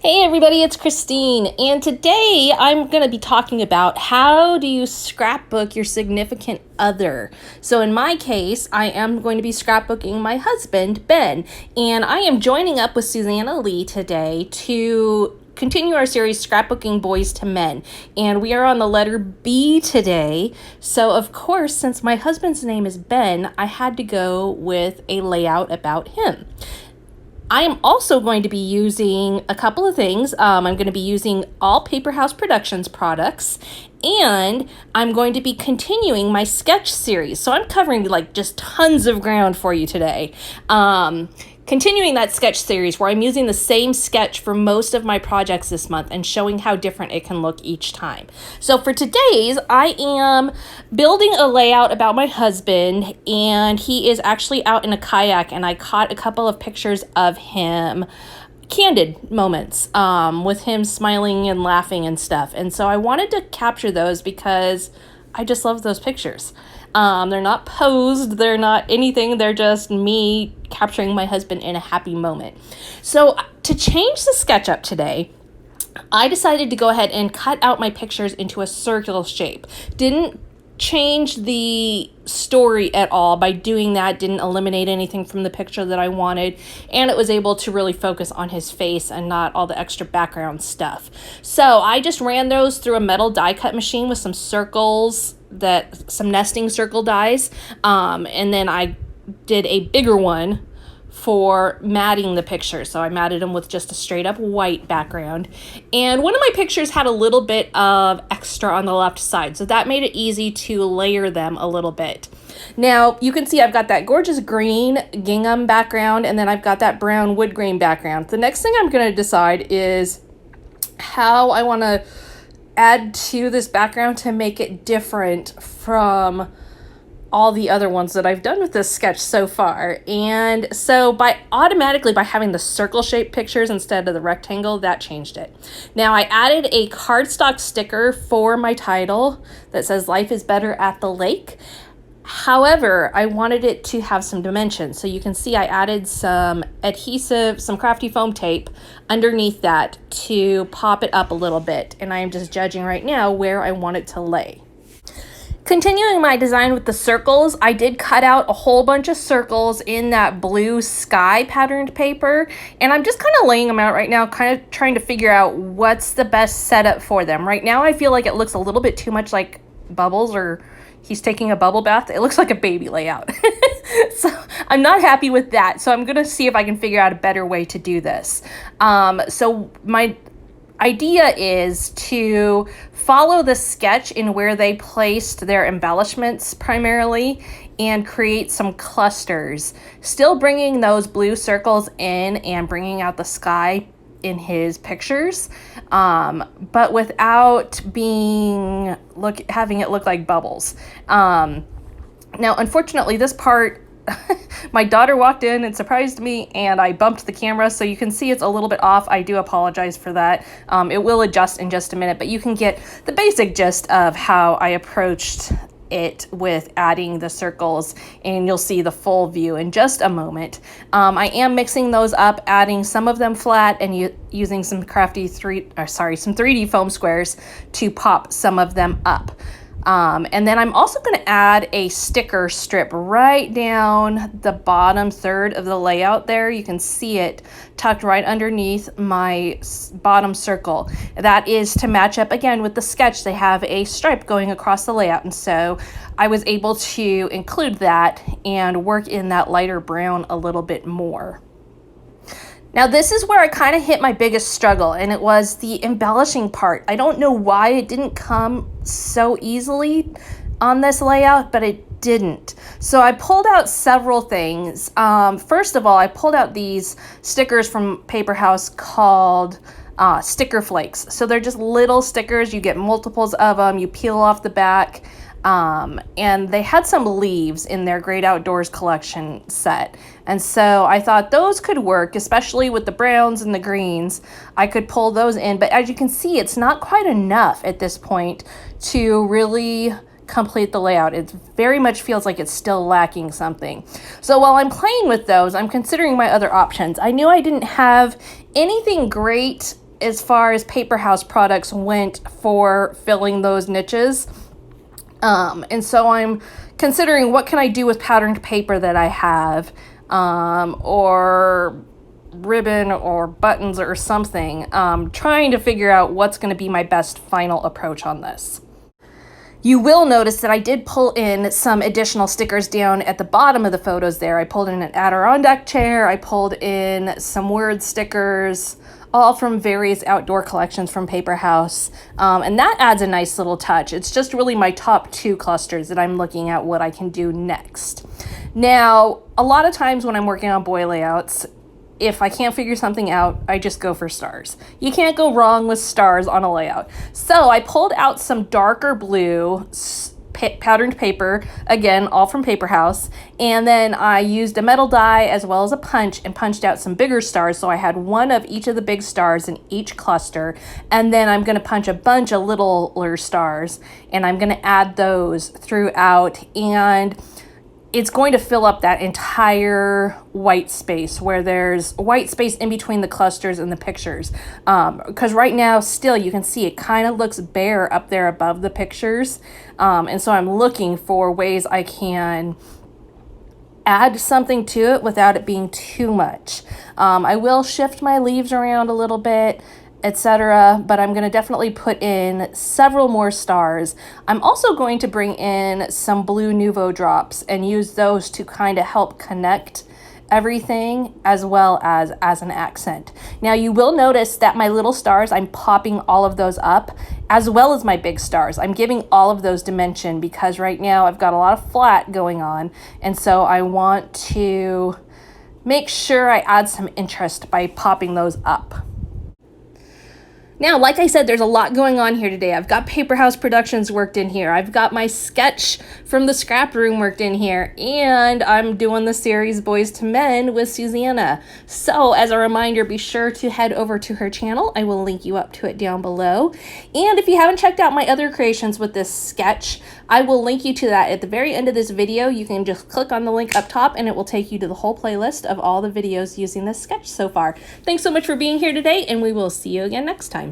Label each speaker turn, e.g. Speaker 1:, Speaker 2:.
Speaker 1: Hey everybody, it's Christine, and today I'm going to be talking about how do you scrapbook your significant other. So in my case, I am going to be scrapbooking my husband, Ben, and I am joining up with Susanna Lee today to continue our series Scrapbooking Boys to Men, and we are on the letter B today. So of course, since my husband's name is Ben, I had to go with a layout about him. I am also going to be using a couple of things. I'm going to be using all Paper House Productions products, and I'm going to be continuing my sketch series. So I'm covering like just tons of ground for you today. Continuing that sketch series where I'm using the same sketch for most of my projects this month and showing how different it can look each time. So for today's, I am building a layout about my husband, and he is actually out in a kayak, and I caught a couple of pictures of him, candid moments with him smiling and laughing and stuff. And so I wanted to capture those because I just love those pictures. They're not posed, they're not anything, they're just me capturing my husband in a happy moment. So to change the sketch up today, I decided to go ahead and cut out my pictures into a circular shape. Didn't change the story at all by doing that, didn't eliminate anything from the picture that I wanted, and it was able to really focus on his face and not all the extra background stuff. So I just ran those through a metal die cut machine with some circles, some nesting circle dies, and then I did a bigger one for matting the picture. So I matted them with just a straight up white background. And one of my pictures had a little bit of extra on the left side, so that made it easy to layer them a little bit. Now you can see I've got that gorgeous green gingham background, and then I've got that brown wood grain background. The next thing I'm going to decide is how I want to add to this background to make it different from all the other ones that I've done with this sketch so far. And so by having the circle shaped pictures instead of the rectangle, that changed it. Now I added a cardstock sticker for my title that says "Life is Better at the Lake." However, I wanted it to have some dimension. So you can see I added some adhesive, some crafty foam tape underneath that to pop it up a little bit. And I am just judging right now where I want it to lay. Continuing my design with the circles, I did cut out a whole bunch of circles in that blue sky patterned paper, and I'm just kind of laying them out right now, kind of trying to figure out what's the best setup for them. Right now I feel like it looks a little bit too much like bubbles, or he's taking a bubble bath. It looks like a baby layout. So I'm not happy with that. So I'm going to see if I can figure out a better way to do this. So my idea is to follow the sketch in where they placed their embellishments primarily and create some clusters, still bringing those blue circles in and bringing out the sky in his pictures, but without having it look like bubbles. Now, unfortunately, this part, my daughter walked in and surprised me, and I bumped the camera, so you can see it's a little bit off. I do apologize for that. It will adjust in just a minute, but you can get the basic gist of how I approached it with adding the circles, and you'll see the full view in just a moment. I am mixing those up, adding some of them flat and using some crafty some 3D foam squares to pop some of them up. And then I'm also going to add a sticker strip right down the bottom third of the layout there. You can see it tucked right underneath my bottom circle. That is to match up again with the sketch. They have a stripe going across the layout, and so I was able to include that and work in that lighter brown a little bit more. Now this is where I kind of hit my biggest struggle, and it was the embellishing part. I don't know why it didn't come so easily on this layout, but it didn't. So I pulled out several things. First of all, I pulled out these stickers from Paper House called sticker flakes. So they're just little stickers. You get multiples of them. You peel off the back. And they had some leaves in their Great Outdoors collection set. And so I thought those could work, especially with the browns and the greens. I could pull those in, but as you can see, it's not quite enough at this point to really complete the layout. It very much feels like it's still lacking something. So while I'm playing with those, I'm considering my other options. I knew I didn't have anything great as far as Paper House products went for filling those niches. And so I'm considering what can I do with patterned paper that I have, or ribbon or buttons or something, trying to figure out what's going to be my best final approach on this. You will notice that I did pull in some additional stickers down at the bottom of the photos there. I pulled in an Adirondack chair, I pulled in some word stickers, all from various outdoor collections from Paper House, and that adds a nice little touch. It's just really my top 2 clusters that I'm looking at what I can do next. Now, a lot of times when I'm working on boy layouts, if I can't figure something out, I just go for stars. You can't go wrong with stars on a layout. So I pulled out some darker blue patterned paper, again, all from Paper House, and then I used a metal die as well as a punch and punched out some bigger stars, so I had one of each of the big stars in each cluster, and then I'm going to punch a bunch of littler stars, and I'm going to add those throughout, and it's going to fill up that entire white space where there's white space in between the clusters and the pictures. Because right now, still, you can see it kind of looks bare up there above the pictures. And so I'm looking for ways I can add something to it without it being too much. I will shift my leaves around a little bit, etc., but I'm going to definitely put in several more stars. I'm also going to bring in some blue Nuvo drops and use those to kind of help connect everything as well as an accent. Now you will notice that my little stars, I'm popping all of those up as well as my big stars. I'm giving all of those dimension because right now I've got a lot of flat going on, and so I want to make sure I add some interest by popping those up. Now, like I said, there's a lot going on here today. I've got Paper House Productions worked in here. I've got my sketch from the scrap room worked in here. And I'm doing the series Boys to Men with Susanna. So as a reminder, be sure to head over to her channel. I will link you up to it down below. And if you haven't checked out my other creations with this sketch, I will link you to that at the very end of this video. You can just click on the link up top and it will take you to the whole playlist of all the videos using this sketch so far. Thanks so much for being here today, and we will see you again next time.